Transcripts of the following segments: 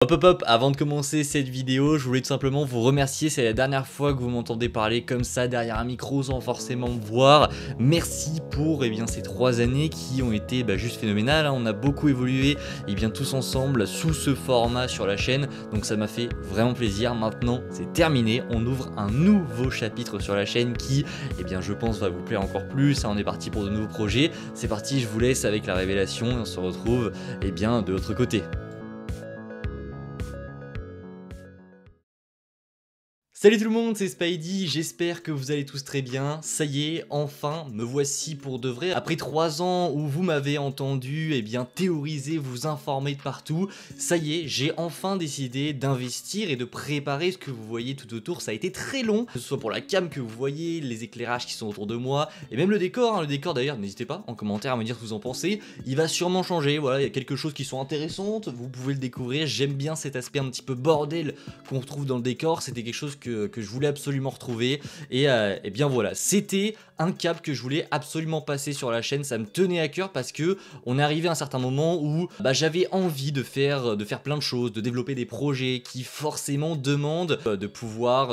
Hop hop hop, avant de commencer cette vidéo, je voulais tout simplement vous remercier, c'est la dernière fois que vous m'entendez parler comme ça derrière un micro sans forcément me voir. Merci pour ces 3 années qui ont été juste phénoménales, hein. On a beaucoup évolué tous ensemble sous ce format sur la chaîne, donc ça m'a fait vraiment plaisir. Maintenant c'est terminé, on ouvre un nouveau chapitre sur la chaîne qui je pense va vous plaire encore plus, hein. On est parti pour de nouveaux projets, c'est parti, je vous laisse avec la révélation et on se retrouve de l'autre côté. Salut tout le monde, c'est Spidey, j'espère que vous allez tous très bien. Ça y est, enfin, me voici pour de vrai. Après 3 ans où vous m'avez entendu théoriser, vous informer de partout, ça y est, j'ai enfin décidé d'investir et de préparer ce que vous voyez tout autour. Ça a été très long, que ce soit pour la cam que vous voyez, les éclairages qui sont autour de moi, et même le décor, hein. Le décor d'ailleurs, n'hésitez pas en commentaire à me dire ce que vous en pensez. Il va sûrement changer, voilà, il y a quelques choses qui sont intéressantes, vous pouvez le découvrir. J'aime bien cet aspect un petit peu bordel qu'on retrouve dans le décor, c'était quelque chose que je voulais absolument retrouver et voilà, c'était un cap que je voulais absolument passer sur la chaîne. Ça me tenait à cœur parce que on est arrivé à un certain moment où j'avais envie de faire plein de choses, de développer des projets qui forcément demandent de pouvoir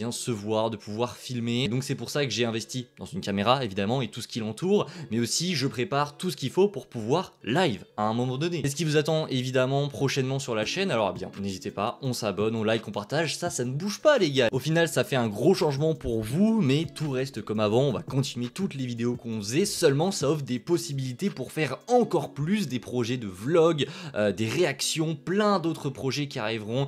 se voir, de pouvoir filmer. Donc c'est pour ça que j'ai investi dans une caméra évidemment et tout ce qui l'entoure, mais aussi je prépare tout ce qu'il faut pour pouvoir live à un moment donné. C'est ce qui vous attend évidemment prochainement sur la chaîne, alors n'hésitez pas, on s'abonne, on like, on partage, ça ne bouge pas les gars. Au final ça fait un gros changement pour vous, mais tout reste comme avant, on va continuer toutes les vidéos qu'on faisait, seulement ça offre des possibilités pour faire encore plus, des projets de vlog, des réactions, plein d'autres projets qui arriveront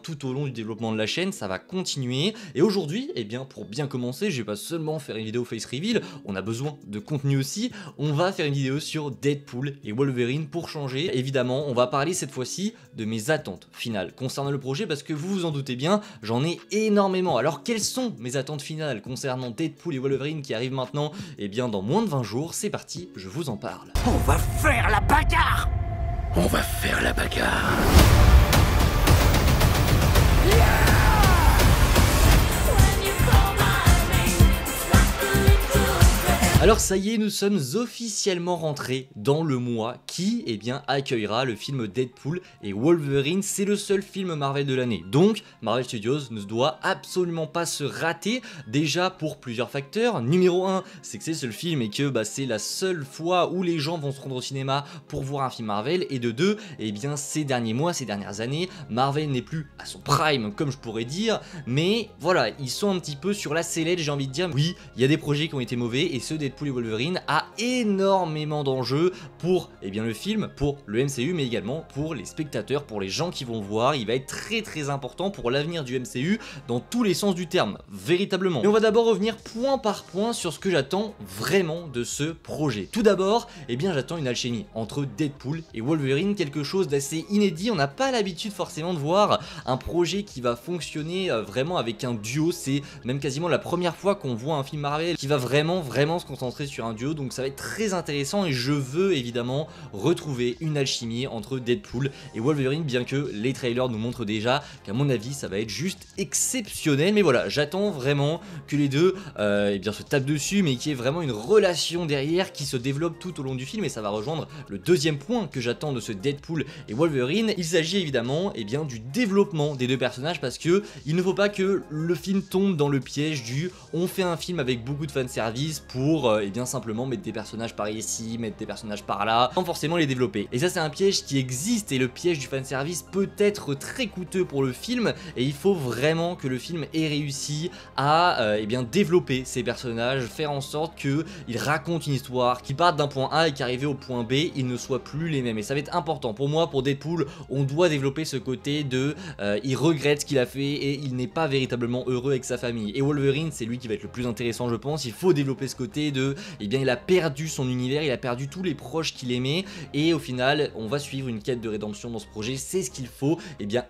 tout au long du développement de la chaîne. Ça va continuer, et aujourd'hui pour bien commencer, je vais pas seulement faire une vidéo face reveal, on a besoin de contenu aussi. On va faire une vidéo sur Deadpool et Wolverine pour changer. Évidemment on va parler cette fois-ci de mes attentes finales concernant le projet, parce que vous vous en doutez bien, j'en ai énormément. Alors quelles sont mes attentes finales concernant Deadpool et Wolverine qui arrivent maintenant dans moins de 20 jours? C'est parti, je vous en parle. On va faire la bagarre! On va faire la bagarre! Alors ça y est, nous sommes officiellement rentrés dans le mois qui accueillera le film Deadpool et Wolverine. C'est le seul film Marvel de l'année, donc Marvel Studios ne doit absolument pas se rater, déjà pour plusieurs facteurs. Numéro 1, c'est que c'est le seul film et que c'est la seule fois où les gens vont se rendre au cinéma pour voir un film Marvel, et de 2, ces derniers mois, ces dernières années, Marvel n'est plus à son prime comme je pourrais dire, mais voilà, ils sont un petit peu sur la sellette, j'ai envie de dire. Oui, il y a des projets qui ont été mauvais, et ceux Deadpool et Wolverine a énormément d'enjeux pour le film, pour le MCU, mais également pour les spectateurs, pour les gens qui vont le voir. Il va être très important pour l'avenir du MCU dans tous les sens du terme, véritablement. Mais on va d'abord revenir point par point sur ce que j'attends vraiment de ce projet. Tout d'abord, j'attends une alchimie entre Deadpool et Wolverine, quelque chose d'assez inédit. On n'a pas l'habitude forcément de voir un projet qui va fonctionner vraiment avec un duo. C'est même quasiment la première fois qu'on voit un film Marvel qui va vraiment se concentrer sur un duo, donc ça va être très intéressant, et je veux évidemment retrouver une alchimie entre Deadpool et Wolverine, bien que les trailers nous montrent déjà qu'à mon avis ça va être juste exceptionnel. Mais voilà, j'attends vraiment que les deux se tapent dessus, mais qu'il y ait vraiment une relation derrière qui se développe tout au long du film, et ça va rejoindre le deuxième point que j'attends de ce Deadpool et Wolverine. Il s'agit évidemment du développement des deux personnages, parce que il ne faut pas que le film tombe dans le piège du on fait un film avec beaucoup de fanservice pour simplement mettre des personnages par ici, mettre des personnages par là, sans forcément les développer. Et ça c'est un piège qui existe, et le piège du fanservice peut être très coûteux pour le film, et il faut vraiment que le film ait réussi à développer ces personnages, faire en sorte qu'ils racontent une histoire, qu'ils partent d'un point A et qu'arrivés au point B, ils ne soient plus les mêmes. Et ça va être important. Pour moi, pour Deadpool, on doit développer ce côté de il regrette ce qu'il a fait et il n'est pas véritablement heureux avec sa famille. Et Wolverine, c'est lui qui va être le plus intéressant je pense. Il faut développer ce côté de il a perdu son univers, il a perdu tous les proches qu'il aimait, et au final on va suivre une quête de rédemption dans ce projet. C'est ce qu'il faut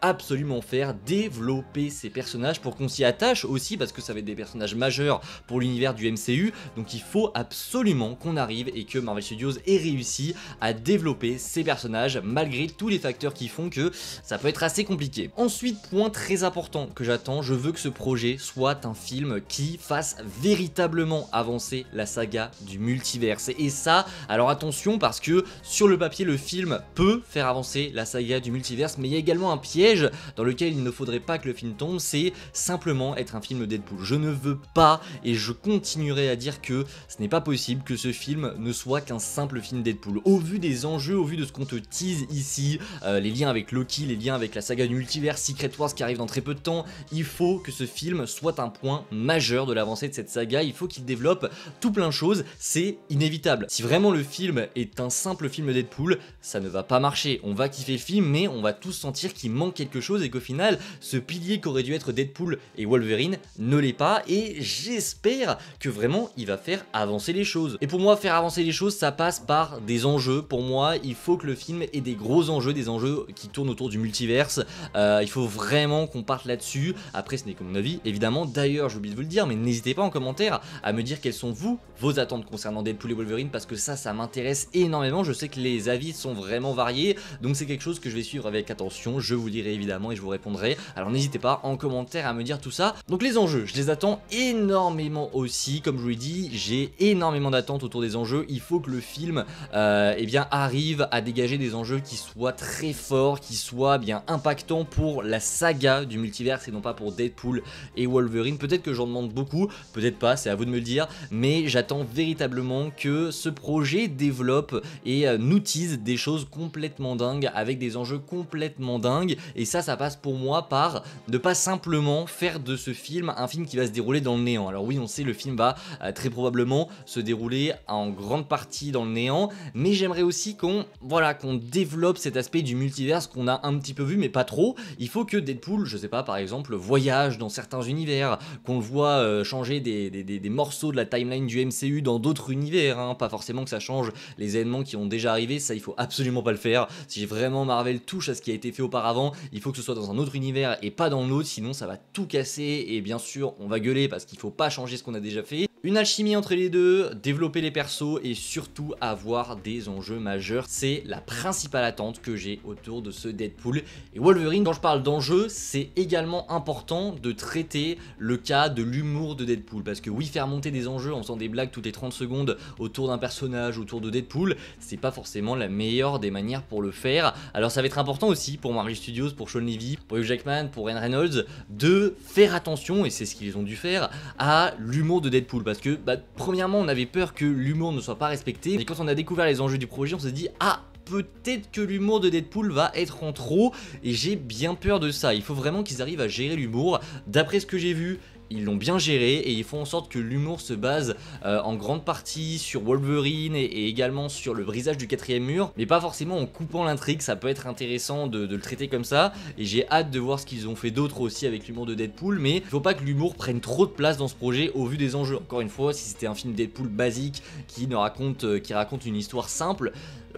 absolument faire, développer ces personnages pour qu'on s'y attache aussi, parce que ça va être des personnages majeurs pour l'univers du MCU. Donc il faut absolument qu'on arrive et que Marvel Studios ait réussi à développer ces personnages malgré tous les facteurs qui font que ça peut être assez compliqué. Ensuite, point très important que j'attends, je veux que ce projet soit un film qui fasse véritablement avancer la saga du multiverse. Et ça, alors attention, parce que sur le papier le film peut faire avancer la saga du multiverse, mais il y a également un piège dans lequel il ne faudrait pas que le film tombe, c'est simplement être un film Deadpool. Je ne veux pas, et je continuerai à dire que ce n'est pas possible que ce film ne soit qu'un simple film Deadpool. Au vu des enjeux, au vu de ce qu'on te tease ici, les liens avec Loki, les liens avec la saga du multivers, Secret Wars qui arrive dans très peu de temps, il faut que ce film soit un point majeur de l'avancée de cette saga, il faut qu'il développe tout plein de choses, c'est inévitable. Si vraiment le film est un simple film Deadpool, ça ne va pas marcher, on va kiffer le film, mais on va tous sentir qu'il manque quelque chose et qu'au final, ce pilier qu'aurait dû être Deadpool et Wolverine ne l'est pas, et j'espère que vraiment il va faire avancer les choses. Et pour moi, faire avancer les choses, ça passe par des enjeux. Pour moi, il faut que le film ait des gros enjeux, des enjeux qui tournent autour du multiverse. Il faut vraiment qu'on parte là-dessus. Après, ce n'est que mon avis, évidemment. D'ailleurs, j'ai oublié de vous le dire, mais n'hésitez pas en commentaire à me dire quelles sont vos attentes concernant Deadpool et Wolverine, parce que ça m'intéresse énormément. Je sais que les avis sont vraiment variés, donc c'est quelque chose que je vais suivre avec attention. Je vous dirai évidemment et je vous répondrai. Alors n'hésitez pas en commentaire à me dire tout ça. Donc les enjeux, je les attends énormément aussi. Comme je vous l'ai dit, j'ai énormément d'attentes autour des enjeux. Il faut que le film eh bien, arrive à dégager des enjeux qui soient très forts, qui soient bien impactants pour la saga du multiverse et non pas pour Deadpool et Wolverine. Peut-être que j'en demande beaucoup, peut-être pas, c'est à vous de me le dire, mais j'attends véritablement que ce projet développe et nous tease des choses complètement dingues avec des enjeux complètement dingues, et ça passe pour moi par ne pas simplement faire de ce film un film qui va se dérouler dans le néant. Alors oui, on sait, le film va très probablement se dérouler en grande partie dans le néant, mais j'aimerais aussi qu'on développe cet aspect du multiverse qu'on a un petit peu vu mais pas trop. Il faut que Deadpool, je sais pas, par exemple, voyage dans certains univers, qu'on le voit changer des morceaux de la timeline du MCU dans d'autres univers, hein. Pas forcément que ça change les événements qui ont déjà arrivé, ça il faut absolument pas le faire. Si vraiment Marvel touche à ce qui a été fait auparavant, il faut que ce soit dans un autre univers et pas dans l'autre, sinon ça va tout casser et bien sûr on va gueuler parce qu'il faut pas changer ce qu'on a déjà fait. Une alchimie entre les deux, développer les persos et surtout avoir des enjeux majeurs, c'est la principale attente que j'ai autour de ce Deadpool et Wolverine. Quand je parle d'enjeux, c'est également important de traiter le cas de l'humour de Deadpool, parce que oui, faire monter des enjeux en faisant des blagues toutes les 30 secondes autour d'un personnage, autour de Deadpool, c'est pas forcément la meilleure des manières pour le faire. Alors ça va être important aussi pour Marvel Studios, pour Sean Levy, pour Hugh Jackman, pour Ryan Reynolds, de faire attention, et c'est ce qu'ils ont dû faire, à l'humour de Deadpool, parce que premièrement on avait peur que l'humour ne soit pas respecté, et quand on a découvert les enjeux du projet, on s'est dit ah, peut-être que l'humour de Deadpool va être en trop, et j'ai bien peur de ça. Il faut vraiment qu'ils arrivent à gérer l'humour. D'après ce que j'ai vu, ils l'ont bien géré et ils font en sorte que l'humour se base en grande partie sur Wolverine et également sur le brisage du quatrième mur, mais pas forcément en coupant l'intrigue. Ça peut être intéressant de le traiter comme ça, et j'ai hâte de voir ce qu'ils ont fait d'autre aussi avec l'humour de Deadpool, mais il faut pas que l'humour prenne trop de place dans ce projet au vu des enjeux. Encore une fois, si c'était un film Deadpool basique qui raconte une histoire simple,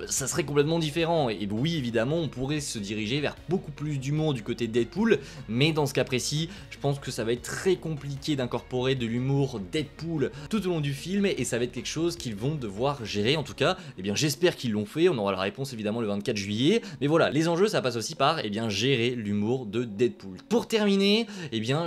ça serait complètement différent. Et oui, évidemment, on pourrait se diriger vers beaucoup plus d'humour du côté de Deadpool, mais dans ce cas précis, je pense que ça va être très compliqué d'incorporer de l'humour Deadpool tout au long du film, et ça va être quelque chose qu'ils vont devoir gérer. En tout cas, eh bien, j'espère qu'ils l'ont fait. On aura la réponse évidemment le 24 juillet. Mais voilà, les enjeux, ça passe aussi par gérer l'humour de Deadpool. Pour terminer,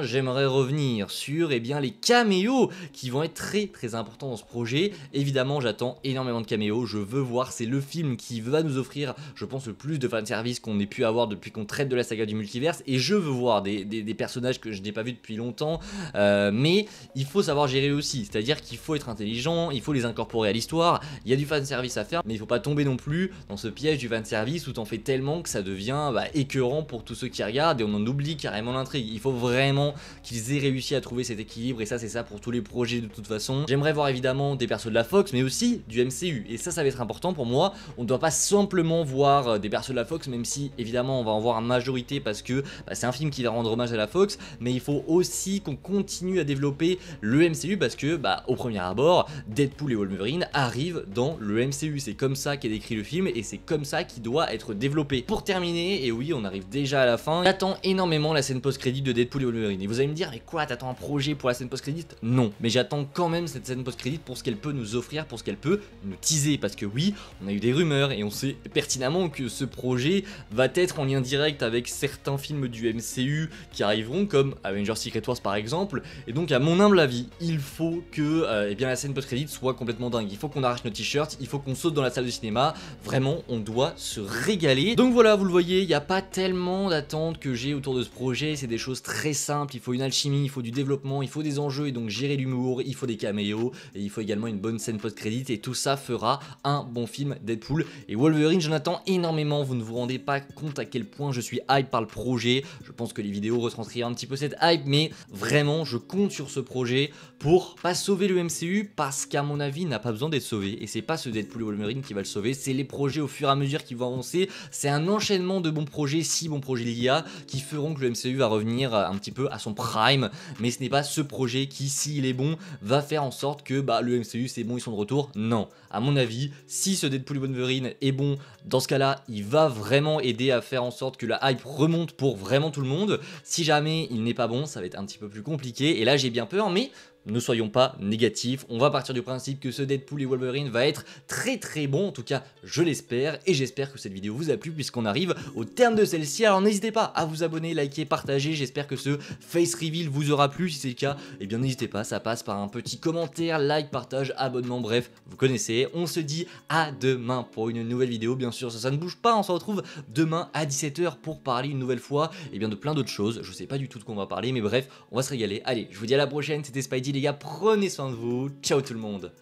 j'aimerais revenir sur les caméos qui vont être très très importants dans ce projet. Évidemment, j'attends énormément de caméos. Je veux voir, c'est le film qui va nous offrir, je pense, le plus de fanservice qu'on ait pu avoir depuis qu'on traite de la saga du multiverse, et je veux voir des personnages que je n'ai pas vus depuis longtemps, mais il faut savoir gérer aussi, c'est-à-dire qu'il faut être intelligent, il faut les incorporer à l'histoire. Il y a du fanservice à faire, mais il faut pas tomber non plus dans ce piège du fanservice où t'en fais tellement que ça devient écœurant pour tous ceux qui regardent et on en oublie carrément l'intrigue. Il faut vraiment qu'ils aient réussi à trouver cet équilibre, et ça c'est ça pour tous les projets de toute façon. J'aimerais voir évidemment des persos de la Fox, mais aussi du MCU, et ça va être important pour moi. On ne doit pas simplement voir des persos de la Fox, même si évidemment on va en voir en majorité parce que c'est un film qui va rendre hommage à la Fox, mais il faut aussi qu'on continue à développer le MCU, parce que au premier abord, Deadpool et Wolverine arrivent dans le MCU. C'est comme ça qu'est décrit le film et c'est comme ça qu'il doit être développé. Pour terminer, et oui, on arrive déjà à la fin, j'attends énormément la scène post-crédit de Deadpool et Wolverine. Et vous allez me dire, mais quoi, t'attends un projet pour la scène post-crédit? Non, mais j'attends quand même cette scène post-crédit pour ce qu'elle peut nous offrir, pour ce qu'elle peut nous teaser, parce que oui, on a eu des des rumeurs et on sait pertinemment que ce projet va être en lien direct avec certains films du MCU qui arriveront comme Avengers Secret Wars par exemple, et donc à mon humble avis, il faut que eh bien, la scène post-crédit soit complètement dingue, il faut qu'on arrache nos t-shirts, il faut qu'on saute dans la salle de cinéma, vraiment on doit se régaler. Donc voilà, vous le voyez, il n'y a pas tellement d'attentes que j'ai autour de ce projet, c'est des choses très simples, il faut une alchimie, il faut du développement, il faut des enjeux et donc gérer l'humour, il faut des caméos et il faut également une bonne scène post-crédit et tout ça fera un bon film Deadpool et Wolverine. J'en attends énormément, vous ne vous rendez pas compte à quel point je suis hype par le projet, je pense que les vidéos retranscrivent un petit peu cette hype, mais vraiment je compte sur ce projet pour pas sauver le MCU parce qu'à mon avis il n'a pas besoin d'être sauvé et c'est pas ce Deadpool et Wolverine qui va le sauver, c'est les projets au fur et à mesure qui vont avancer, c'est un enchaînement de bons projets, 6 bons projets il y a, qui feront que le MCU va revenir un petit peu à son prime, mais ce n'est pas ce projet qui, s'il est bon, va faire en sorte que le MCU c'est bon, ils sont de retour. Non, à mon avis, si ce Deadpool et Wolverine est bon, dans ce cas-là, il va vraiment aider à faire en sorte que la hype remonte pour vraiment tout le monde. Si jamais il n'est pas bon, ça va être un petit peu plus compliqué, et là j'ai bien peur, mais ne soyons pas négatifs, on va partir du principe que ce Deadpool et Wolverine va être très bon, en tout cas je l'espère, et j'espère que cette vidéo vous a plu puisqu'on arrive au terme de celle-ci. Alors n'hésitez pas à vous abonner, liker, partager, j'espère que ce face reveal vous aura plu, si c'est le cas, et bien n'hésitez pas, ça passe par un petit commentaire, like, partage, abonnement, bref, vous connaissez. On se dit à demain pour une nouvelle vidéo, bien sûr ça ne bouge pas, on se retrouve demain à 17 h pour parler une nouvelle fois, et bien de plein d'autres choses, je sais pas du tout de quoi on va parler, mais bref, on va se régaler. Allez, je vous dis à la prochaine, c'était Spidey les gars, prenez soin de vous, ciao tout le monde.